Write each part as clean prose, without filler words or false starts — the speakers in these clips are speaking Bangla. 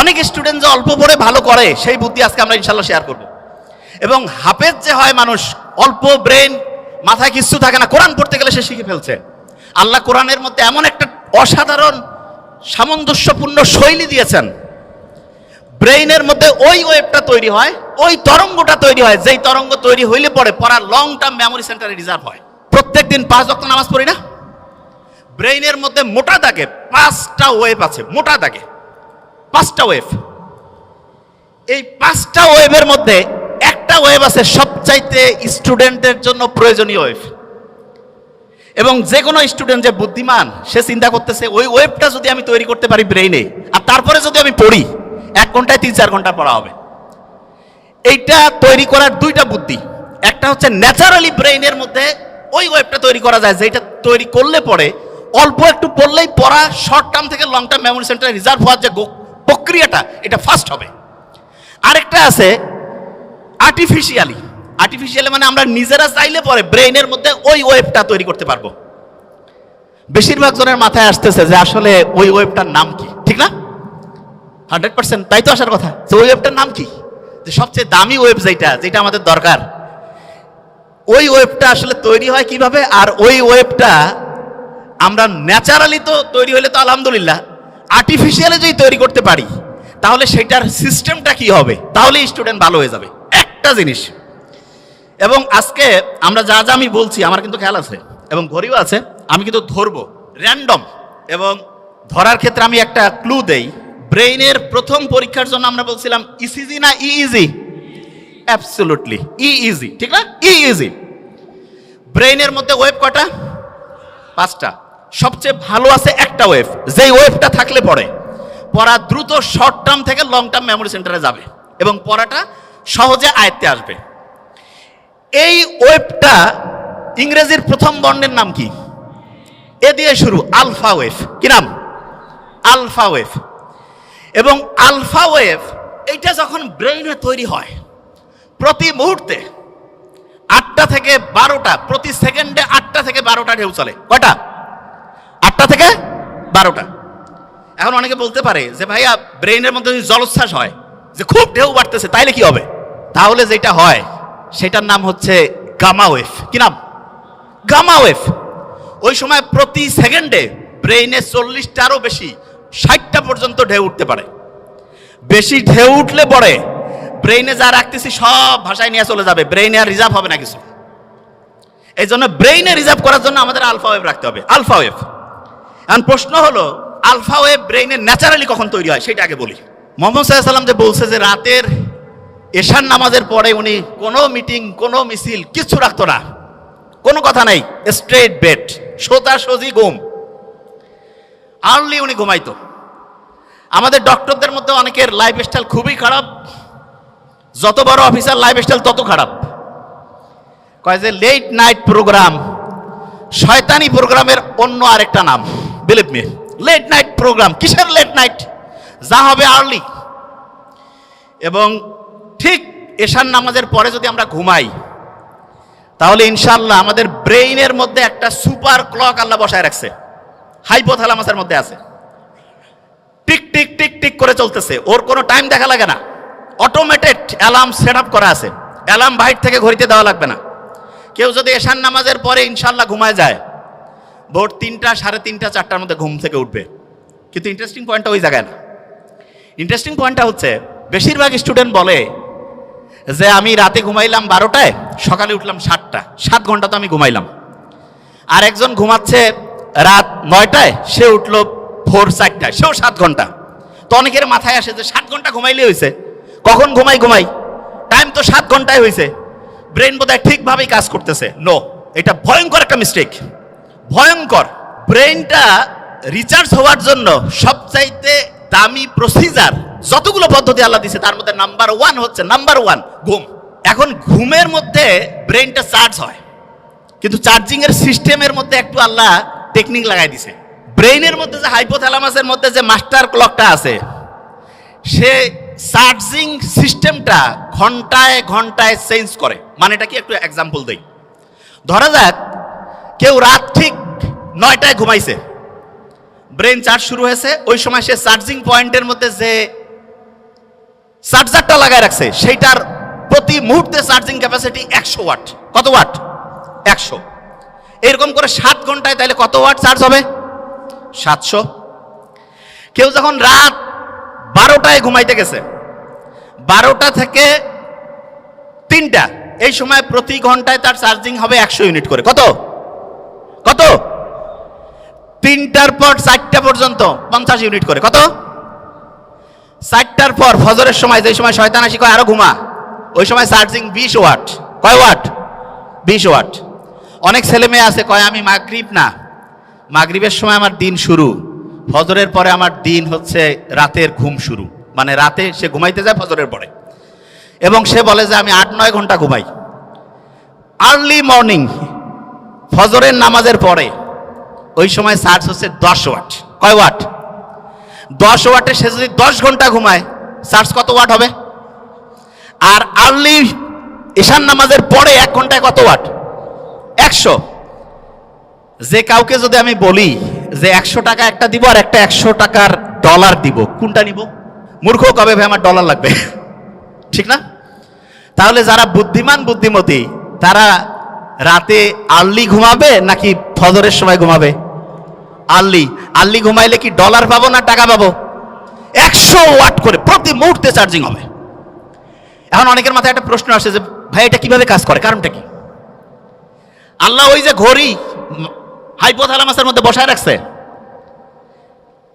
অনেক স্টুডেন্ট যে অল্প পড়ে ভালো করে সেই বুদ্ধি আজকে আমরা ইনশাল্লাহ শেয়ার করব। এবং হাফেজ যে হয় মানুষ, অল্প ব্রেন, মাথায় কিছু থাকে না, কোরআন পড়তে গেলে সে শিখে ফেলছে। আল্লাহ কোরআনের মধ্যে এমন একটা অসাধারণ সামঞ্জস্যপূর্ণ শৈলী দিয়েছেন, ব্রেইনের মধ্যে ওই ওয়েভটা তৈরি হয়, ওই তরঙ্গটা তৈরি হয়, যেই তরঙ্গ তৈরি হইলে পরে পড়া লং টার্ম মেমোরি সেন্টারে রিজার্ভ হয়। প্রত্যেক দিন 5 ওয়াক্ত নামাজ পড়ি না, ব্রেইনের মধ্যে মোটা দাগে 5টা ওয়েভ আছে, মোটা দাগে 5টা ওয়েভ। এই 5টা ওয়েভের মধ্যে একটা ওয়েভ আছে সবচাইতে স্টুডেন্টের জন্য প্রয়োজনীয় ওয়েভ। এবং যে কোনো স্টুডেন্ট যে বুদ্ধিমান সে চিন্তা করতেছে ওই ওয়েভটা যদি আমি তৈরি করতে পারি ব্রেইনে, আর তারপরে যদি আমি পড়ি 1 ঘন্টায় 3-4 ঘন্টা পড়া হবে। এইটা তৈরি করার 2টা বুদ্ধি। একটা হচ্ছে ন্যাচারালি ব্রেইনের মধ্যে ওই ওয়েভটা তৈরি করা যায়, যেটা তৈরি করলে পরে অল্প একটু পড়লেই পড়া শর্ট টার্ম থেকে লং টার্ম মেমোরি সেন্টারে রিজার্ভ হওয়ার যে প্রক্রিয়াটা, এটা ফাস্ট হবে। আরেকটা আছে আর্টিফিশিয়ালি মানে আমরা নিজেরা চাইলে পরে ব্রেইনের মধ্যে ওই ওয়েভটা তৈরি করতে পারবো। বেশিরভাগ জনের মাথায় আসতেছে যে আসলে ওই ওয়েভটার নাম কি, ঠিক না? 100% তাই তো আসার কথা, যে ওই ওয়েভটার নাম কি, যে সবচেয়ে দামি ওয়েভ যেটা আমাদের দরকার, ওই ওয়েভটা আসলে তৈরি হয় কিভাবে? আর ওই ওয়েভটা আমরা ন্যাচারালি তো তৈরি হলে তো আলহামদুলিল্লাহ, আর্টিফিশিয়ালি যদি তৈরি করতে পারি তাহলে সেটার সিস্টেমটা কি হবে, তাহলে স্টুডেন্ট ভালো হয়ে যাবে। একটা জিনিস, এবং আজকে আমরা যা যা আমি বলছি আমার কিন্তু খেয়াল আছে এবং ঘড়িও আছে, আমি কিন্তু ধরবো র্যান্ডম। এবং ধরার ক্ষেত্রে আমি একটা ক্লু দেই। ব্রেইনের প্রথম পরীক্ষার জন্য আমরা বলছিলাম ইসিজি না ইইজি? অ্যাবসলিউটলি ইইজি, ঠিক না? ইইজি। ব্রেইনের মধ্যে ওয়েভ কয়টা? 5টা। সবচেয়ে ভালো আছে একটা ওয়েভ, যেই ওয়েভটা থাকলে পড়ে পড়া দ্রুত শর্ট টার্ম থেকে লং টার্ম মেমোরি সেন্টারে যাবে এবং পড়াটা সহজে আয়ত্তে আসবে। এই ওয়েভটা ইংরেজির প্রথম বর্ণের নাম কি? এ দিয়ে শুরু, আলফা ওয়েভ। কি নাম? Alpha wave. এবং আলফা ওয়েভ এইটা যখন ব্রেইনে তৈরি হয়, প্রতি মুহূর্তে 8টা থেকে 12টা, প্রতি সেকেন্ডে 8টা থেকে 12টা ঢেউ চলে। কয়টা? 8টা থেকে 12টা। এখন অনেকে বলতে পারে যে ভাইয়া ব্রেইনের মধ্যে যদি জলোচ্ছ্বাস হয়, যে খুব ঢেউ বাড়তেছে, তাইলে কি হবে? তাহলে যেটা হয় সেটার নাম হচ্ছে গামা ওয়েভ। কি নাম? Gamma wave. ওই সময় প্রতি সেকেন্ডে ব্রেইনে 40টারও বেশি, 60টা পর্যন্ত ঢেউ উঠতে পারে। বেশি ঢেউ উঠলে পরে ব্রেইনে যা রাখতেছি সব ভাষায় নিয়ে চলে যাবে, ব্রেইনে আর রিজার্ভ হবে না কিছু। এই জন্য ব্রেইনে রিজার্ভ করার জন্য আমাদের আলফা ওয়েভ রাখতে হবে, আলফা ওয়েভ। এখন প্রশ্ন হলো আলফা ওয়েভ ব্রেইনে ন্যাচারালি কখন তৈরি হয় সেটা আগে বলি। মুহাম্মদ সাল্লাল্লাহু আলাইহি ওয়াসাল্লাম যে বলছে যে রাতের এশার নামাজের পরে উনি কোনো মিটিং, কোনো মিছিল কিছু রাখতো না, কোনো কথা নেই, স্ট্রেট বেড, সোজাসুজি ঘুম, আর্লি উনি ঘুমাইতো। আমাদের ডক্টরদের মধ্যে অনেকের লাইফস্টাইল খুবই খারাপ, যত বড় অফিসার লাইফস্টাইল তত খারাপ। কয় যে লেট নাইট প্রোগ্রাম, শয়তানি প্রোগ্রামের অন্য আরেকটা নাম, believe me. Late night program, কিসের লেট নাইট? যা হবে আর্লি। এবং ঠিক এশার নামাজের পরে যদি আমরা ঘুমাই তাহলে ইনশাআল্লাহ আমাদের ব্রেইনের মধ্যে একটা সুপার ক্লক আল্লাহ বসায় রাখছে, হাইপোথ্যালামাসের মধ্যে আছে, টিক টিক টিক টিক করে চলতেছে, ওর কোনো টাইম দেখা লাগে না, অটোমেটেড অ্যালার্ম সেট আপ করা আছে, অ্যালার্ম বাইরে থেকে ঘড়িতে দেওয়া লাগবে না। কেউ যদি এশার নামাজের পরে ইনশাআল্লাহ ঘুমায় যায়, ভোর 3টা, 3:30, 4টার মধ্যে ঘুম থেকে উঠবে। কিন্তু ইন্টারেস্টিং পয়েন্টটা ওই জায়গায় না। ইন্টারেস্টিং পয়েন্টটা হচ্ছে বেশিরভাগ স্টুডেন্ট বলে যে আমি রাতে ঘুমাইলাম 12টায়, সকালে উঠলাম 7টা, 7 ঘন্টা তো আমি ঘুমাইলাম। আর একজন ঘুমাচ্ছে রাত 9টায়, সে উঠলো ভোর 4টায়, সেও 7 ঘন্টা। তো অনেকের মাথায় আসে যে 7 ঘন্টা ঘুমাইলে হয়েছে, কখন ঘুমাই, টাইম তো 7 ঘন্টায় হয়েছে, ব্রেন বোধহয় ঠিকভাবেই কাজ করতেছে। নো, এটা ভয়ঙ্কর একটা মিস্টেক, ভয়ঙ্কর। ব্রেনটা রিচার্জ হওয়ার জন্য সবচাইতে দামি প্রসিজার যতগুলো পদ্ধতি আল্লাহ দিয়েছে তার মধ্যে নাম্বার 1 হচ্ছে ঘুম। এখন ঘুমের মধ্যে ব্রেনটা চার্জ হয়, কিন্তু চার্জিং এর সিস্টেমের মধ্যে একটু আল্লাহ টেকনিক লাগাই দিছে। ব্রেইনের মধ্যে যে হাইপোথ্যালামাসের মধ্যে যে মাস্টার ক্লকটা আছে, সে চার্জিং সিস্টেমটা ঘন্টায় ঘন্টায় চেঞ্জ করে। মানে এটা কি, একটু এক্সাম্পল দেই। ধরা যাক কেউ রাত ঠিক 9টায় ঘুমাইছে, ব্রেন চার্জ শুরু হয়েছে, ওই সময় সে চার্জিং পয়েন্টের মধ্যে যে চার্জারটা লাগায় রাখছে, সেইটার প্রতি মুহূর্তে চার্জিং ক্যাপাসিটি 100 ওয়াট। কত ওয়াট? 100। এরকম করে 7 ঘন্টায় তাহলে কত ওয়াট চার্জ হবে? 700। কেউ যখন রাত 12টায় ঘুমাইতে গেছে, 12টা থেকে 3টা, এই সময় প্রতি ঘন্টায় তার চার্জিং হবে 100 ইউনিট করে। কত কত? 3টার পর 4টা পর্যন্ত 50 ইউনিট করে। কত? 4টার পর ফজরের সময়, যে সময় শয়তান আসি কয় আরো ঘুমা, ওই সময় চার্জিং 20 ওয়াট। কয় ওয়াট? 20 ওয়াট। অনেক ছেলে মেয়ে আছে কয় আমি মাগরিব না, মাগরিবের সময় আমার দিন শুরু, ফজরের পরে আমার দিন হচ্ছে রাতের ঘুম শুরু, মানে রাতে সে ঘুমাইতে যায় ফজরের পরে, এবং সে বলে যে আমি 8-9 ঘন্টা ঘুমাই। আর্লি মর্নিং ফজরের নামাজের পরে ওই সময় চার্জ হচ্ছে 10 ওয়াট। কয় ওয়াট? 10 ওয়াটে সে যদি 10 ঘন্টা ঘুমায়, চার্জ কত ওয়াট হবে? আর আর্লি ঈশান নামাজের পরে 1 ঘন্টায় কত ওয়াট? 100। যে কাউকে যদি আমি বলি যে 100 টাকা একটা দিব আর একটা 100 টাকার ডলার দিব, কোনটা নিব? মূর্খ কবে ভাই আমার ডলার লাগবে, ঠিক না? তাহলে যারা বুদ্ধিমান বুদ্ধিমতী তারা রাতে আর্লি ঘুমাবে নাকি ফজরের সময় ঘুমাবে? আর্লি। আর্লি ঘুমাইলে কি ডলার পাবো না টাকা পাবো? 100 ওয়াট করে প্রতি মুহূর্তে চার্জিং হবে। এখন অনেকের মাথায় একটা প্রশ্ন আসে যে ভাই এটা কিভাবে কাজ করে, কারণটা কি? আল্লাহ ওই যে ঘড়ি হাইপোথ্যালামাসের মধ্যে বসায় রাখছে,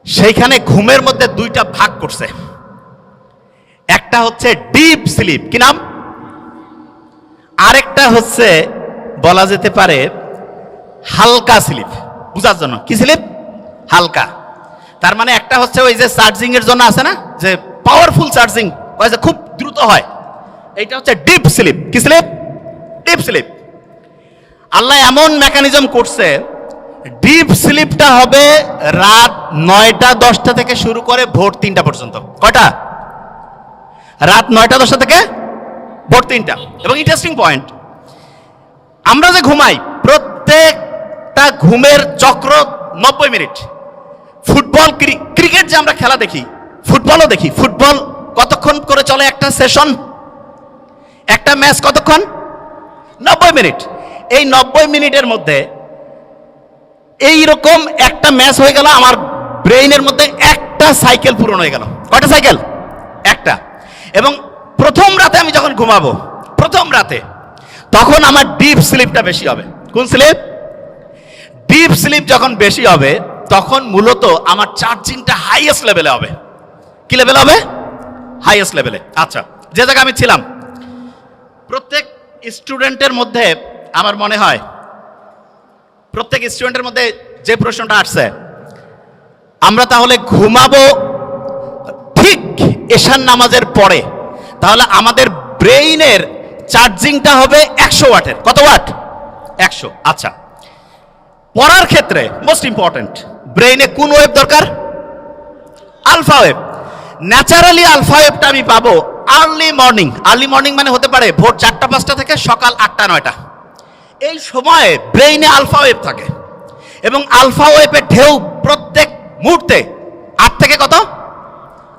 সেইখানে ঘুমের মধ্যে 2টা ভাগ করছে। একটা হচ্ছে ডিপ স্লিপ, কি নাম? আরেকটা হচ্ছে বলা যেতে পারে হালকা স্লিপ। বুঝার জন্য, কি স্লিপ? হালকা। তার মানে একটা হচ্ছে ওই যে চার্জিং এর জন্য আছে না, যে পাওয়ারফুল চার্জিং, ওই যে খুব দ্রুত হয়, এইটা হচ্ছে ডিপ স্লিপ। কি স্লিপ? Deep sleep. আল্লাহ এমন মেকানিজম করছে, ডিপ স্লিপটা হবে রাত 9টা-10টা থেকে শুরু করে ভোর 3টা পর্যন্ত। কয়টা? রাত 9টা-10টা থেকে ভোর 3টা। এবং ইন্টারেস্টিং পয়েন্ট, আমরা যে ঘুমাই প্রত্যেকটা ঘুমের চক্র 90 মিনিট। ফুটবল, ক্রিকেট যে আমরা খেলা দেখি, ফুটবলও দেখি, ফুটবল কতক্ষণ করে চলে একটা সেশন, একটা ম্যাচ কতক্ষণ? 90 মিনিট। এই 90 মিনিটের মধ্যে এইরকম একটা ম্যাচ হয়ে গেল, আমার ব্রেইনের মধ্যে একটা সাইকেল পূরণ হয়ে গেল। কয়টা সাইকেল? একটা। এবং প্রথম রাতে আমি যখন ঘুমাবো, প্রথম রাতে, তখন আমার ডিপ স্লিপটা বেশি হবে। কোন স্লিপ? ডিপ স্লিপ যখন বেশি হবে তখন মূলত আমার চার্জিংটা হাইয়েস্ট লেভেলে হবে। কি লেভেলে হবে? হাইয়েস্ট লেভেলে। আচ্ছা, যে জায়গায় আমি ছিলাম, প্রত্যেক স্টুডেন্টের মধ্যে আমার মনে হয় প্রত্যেক স্টুডেন্টের মধ্যে যে প্রশ্নটা আসছে, আমরা তাহলে ঘুমাবো ঠিক এশার নামাজের পরে, তাহলে আমাদের ব্রেইনের চার্জিংটা হবে 100 ওয়াটের। কত ওয়াট? 100। আচ্ছা, পড়ার ক্ষেত্রে মোস্ট ইম্পর্টেন্ট, ব্রেইনে কোন ওয়েভ দরকার? Alpha wave. ন্যাচারালি আলফা ওয়েভটা আমি পাবো আর্লি মর্নিং। আর্লি মর্নিং মানে হতে পারে ভোর 4টা-5টা থেকে সকাল 8টা-9টা। এই সময়ে ব্রেইনে আলফা ওয়েভ থাকে, এবং আলফা ওয়েভের ঢেউ প্রত্যেক মুহূর্তে 8 থেকে কত?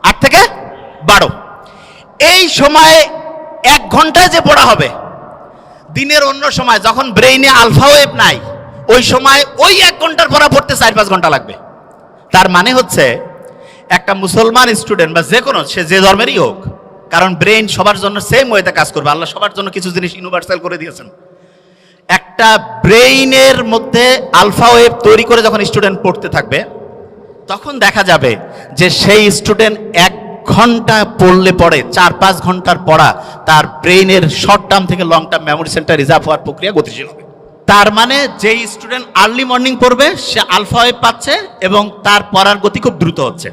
8 থেকে 12। এই সময়ে 1 ঘন্টায় যে পড়া হবে, দিনের অন্য সময় যখন ব্রেইনে আলফা ওয়েভ নাই, ওই সময় ওই 1 ঘন্টার পড়া পড়তে 4-5 ঘন্টা লাগবে। তার মানে হচ্ছে একটা মুসলমান স্টুডেন্ট বা যে কোনো, সে যে ধর্মেরই হোক, কারণ ব্রেইন সবার জন্য সেম ওয়েতে কাজ করবে, আল্লাহ সবার জন্য কিছু জিনিস ইউনিভার্সাল করে দিয়েছেন। একটা ব্রেইনের মধ্যে আলফা ওয়েভ তৈরি করে যখন স্টুডেন্ট পড়তে থাকবে, তখন দেখা যাবে যে সেই স্টুডেন্ট 1 ঘন্টা পড়লে পড়ে 4-5 ঘন্টার পড়া তার ব্রেইনের শর্ট টার্ম থেকে long term memory centre reserve হওয়ার প্রক্রিয়া গতিশীল হবে। তার মানে যেই স্টুডেন্ট আর্লি মর্নিং পড়বে সে আলফা ওয়েভ পাচ্ছে এবং তার পড়ার গতি খুব দ্রুত হচ্ছে।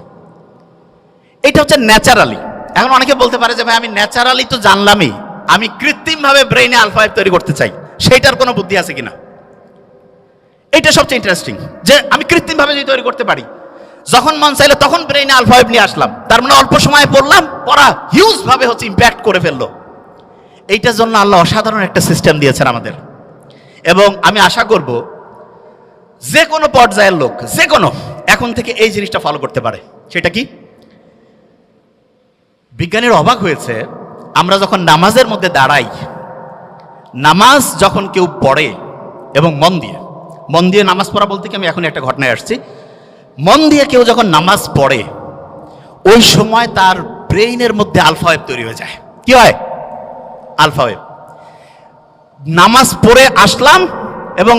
এটা হচ্ছে ন্যাচারালি। এখন অনেকে বলতে পারে যে ভাই আমি ন্যাচারালি তো জানলামই, আমি কৃত্রিমভাবে ব্রেইনে আলফা ওয়েভ তৈরি করতে চাই, সেইটার কোনো বুদ্ধি আছে কিনা? এটা সবচেয়ে ইন্টারেস্টিং, যে আমি কৃত্রিমভাবে যদি তৈরি করতে পারি, যখন মন চাইলে তখন ব্রেইনে আলফা ওয়েভ নিয়ে আসলাম, তার মানে অল্প সময়ে পড়লাম, পড়া হিউজ ভাবে হচ্ছে ইম্প্যাক্ট করে ফেললো। এইটার জন্য আল্লাহ অসাধারণ একটা সিস্টেম দিয়েছেন আমাদের, এবং আমি আশা করব যে কোনো পর্যায়ের লোক, যে কোনো, এখন থেকে এই জিনিসটা ফলো করতে পারে। সেটা কি? বিজ্ঞানীর অবাক হয়েছে, আমরা যখন নামাজের মধ্যে দাঁড়াই, নামাজ যখন কেউ পড়ে এবং মন দিয়ে নামাজ পড়া বলতে কি আমি এখন একটা ঘটনায় আসছি, মন দিয়ে কেউ যখন নামাজ পড়ে ওই সময় তার ব্রেইনের মধ্যে আলফা ওয়েভ তৈরি হয়ে যায়। কি হয়? Alpha wave. নামাজ পড়ে আসলাম, এবং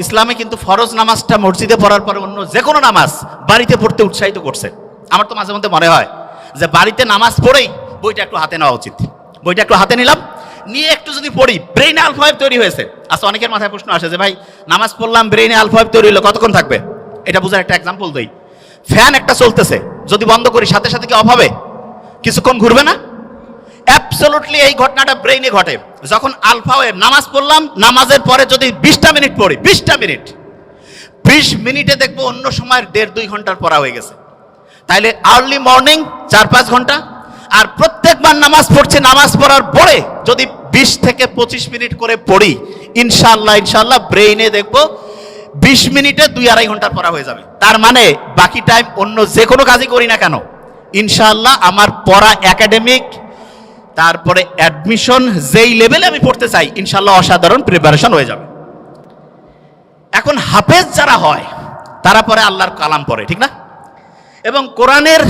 ইসলামে কিন্তু ফরজ নামাজটা মসজিদে পড়ার পরে অন্য যে কোনো নামাজ বাড়িতে পড়তে উৎসাহিত করছে। আমার তো মাঝে মধ্যে মনে হয় যে বাড়িতে নামাজ পড়েই বইটা একটু হাতে নেওয়া উচিত। বইটা একটু হাতে নিলাম, নিয়ে একটু যদি পড়ি, ব্রেইনে আলফা ওয়েভ তৈরি হয়েছে। আচ্ছা, অনেকের মাথায় প্রশ্ন আসে যে ভাই নামাজ পড়লাম, ব্রেইনে আলফা ওয়েভ তৈরি হলো, কতক্ষণ থাকবে? এটা বোঝার একটা এক্সাম্পল দেই। ফ্যান একটা চলতেছে, যদি বন্ধ করি সাথে সাথে কি অফ হবে? কিছুক্ষণ ঘুরবে না? অ্যাবসলিউটলি এই ঘটনাটা ব্রেইনে ঘটে। যখন আলফা ওয়েভ, নামাজ পড়লাম, নামাজের পরে যদি 20টা মিনিট পড়ি, 20 মিনিটে দেখবো অন্য সময়ের 1.5-2 ঘন্টার পড়া হয়ে গেছে। তাইলে আর্লি মর্নিং 4-5 ঘন্টা, আর প্রত্যেকবার নামাজ পড়ছি, নামাজ পড়ার পরে যদি 20 থেকে 25 মিনিট করে পড়ি, ইনশাআল্লাহ ব্রেইনে দেখবো 20 মিনিটে 2-2.5 ঘন্টার পড়া হয়ে যাবে। তার মানে বাকি টাইম অন্য যে কোনো কাজই করি না কেন, ইনশাআল্লাহ আমার পড়া, একাডেমিক, তারপরে অ্যাডমিশন, যেই লেভেলে আমি পড়তে চাই, ইনশাআল্লাহ অসাধারণ প্রিপারেশন হয়ে যাবে। এখন হাফেজ যারা হয় তারা পরে আল্লাহর কালাম পড়ে, ঠিক না? এবং কোরআনের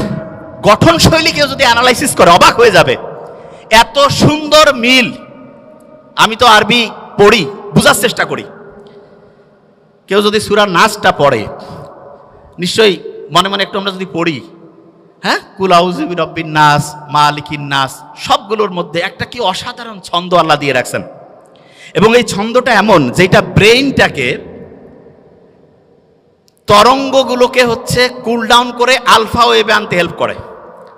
গঠন শৈলীকে যদি অ্যানালাইসিস করে অবাক হয়ে যাবে, এত সুন্দর মিল। আমি তো আরবি পড়ি, বোঝার চেষ্টা করি। কেউ যদি সূরা নাসটা পড়ে, নিশ্চয়ই মনে মনে একটু আমরা যদি পড়ি, হ্যাঁ, কুল আউযু বিরাব্বিন নাস, মালিকিন নাস, সবগুলোর মধ্যে একটা কি অসাধারণ ছন্দ আল্লাহ দিয়ে রাখছেন। এবং এই ছন্দটা এমন যেটা ব্রেইনটাকে, তরঙ্গগুলোকে হচ্ছে কুল ডাউন করে আলফা ওয়েভে আনতে হেল্প করে।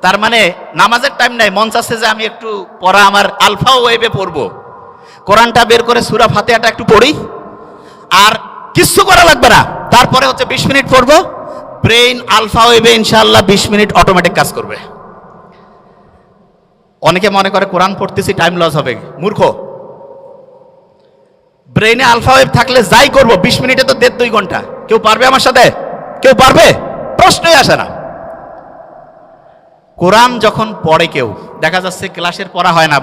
তার মানে নামাজের টাইম নাই, মন চাচ্ছে যে আমি একটু পড়া আমার আলফা ওয়েভে পড়বো, কোরআনটা বের করে সূরা ফাতিহাটা একটু পড়ি, আর কিচ্ছু করা লাগবে না। তারপরে হচ্ছে 20 মিনিট পড়বো, ব্রেইন আলফা ওয়েভে ইনশাআল্লাহ 20 মিনিট অটোমেটিক কাজ করবে। অনেকে মনে করে কোরআন পড়তেছি টাইম লস হবে, মূর্খ। ব্রেইনে আলফা ওয়েভ থাকলে যাই করবো 20 মিনিটে তো 1.5-2 ঘন্টা। কেউ পারবে আমার সাথে? কেউ পারবে? প্রশ্নই আসে না। কোরআন যখন পড়ে কেউ, দেখা যাচ্ছে ক্লাসের পড়া হয় না,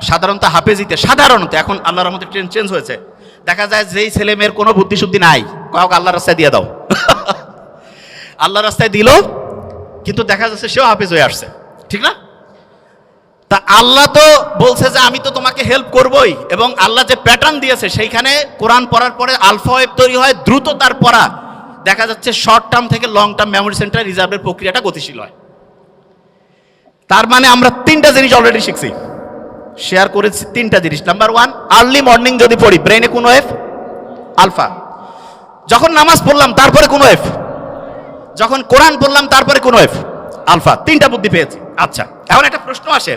সাধারণত হাফেজিতে, সাধারণত এখন আল্লাহর রহমতে ট্রেন্ড চেঞ্জ হয়েছে, দেখা যায় যেই ছেলে মেয়ের কোনো বুদ্ধি শুদ্ধি নাই, কাউকে আল্লাহর রাস্তায় দিয়ে দাও, আল্লাহর রাস্তায় দিল, কিন্তু দেখা যাচ্ছে সেও হাফেজ হয়ে আসছে, ঠিক না? তা আল্লাহ তো বলছে যে আমি তো তোমাকে হেল্প করবই, এবং আল্লাহ যে প্যাটার্ন দিয়েছে সেইখানে কোরআন পড়ার পরে আলফা ওয়েভ তৈরি হয়, দ্রুত তার পড়া, দেখা যাচ্ছে শর্ট টার্ম থেকে লং টার্ম মেমোরি সেন্টার রিজার্ভের প্রক্রিয়াটা গতিশীল হয়। তার মানে আমরা 3টা জিনিস অলরেডি শিখছি, শেয়ার করেছি 3টা জিনিস। নাম্বার 1, আর্লি মর্নিং যদি পড়ি, ব্রেইনে কোন ওয়েভ? আলফা। যখন নামাজ পড়লাম তারপরে কোন ওয়েভ? যখন কোরআন পড়লাম তারপরে কোন ওয়েভ? আলফা। 3টা বুদ্ধি পেয়েছি। আচ্ছা, এখন একটা প্রশ্ন আসে,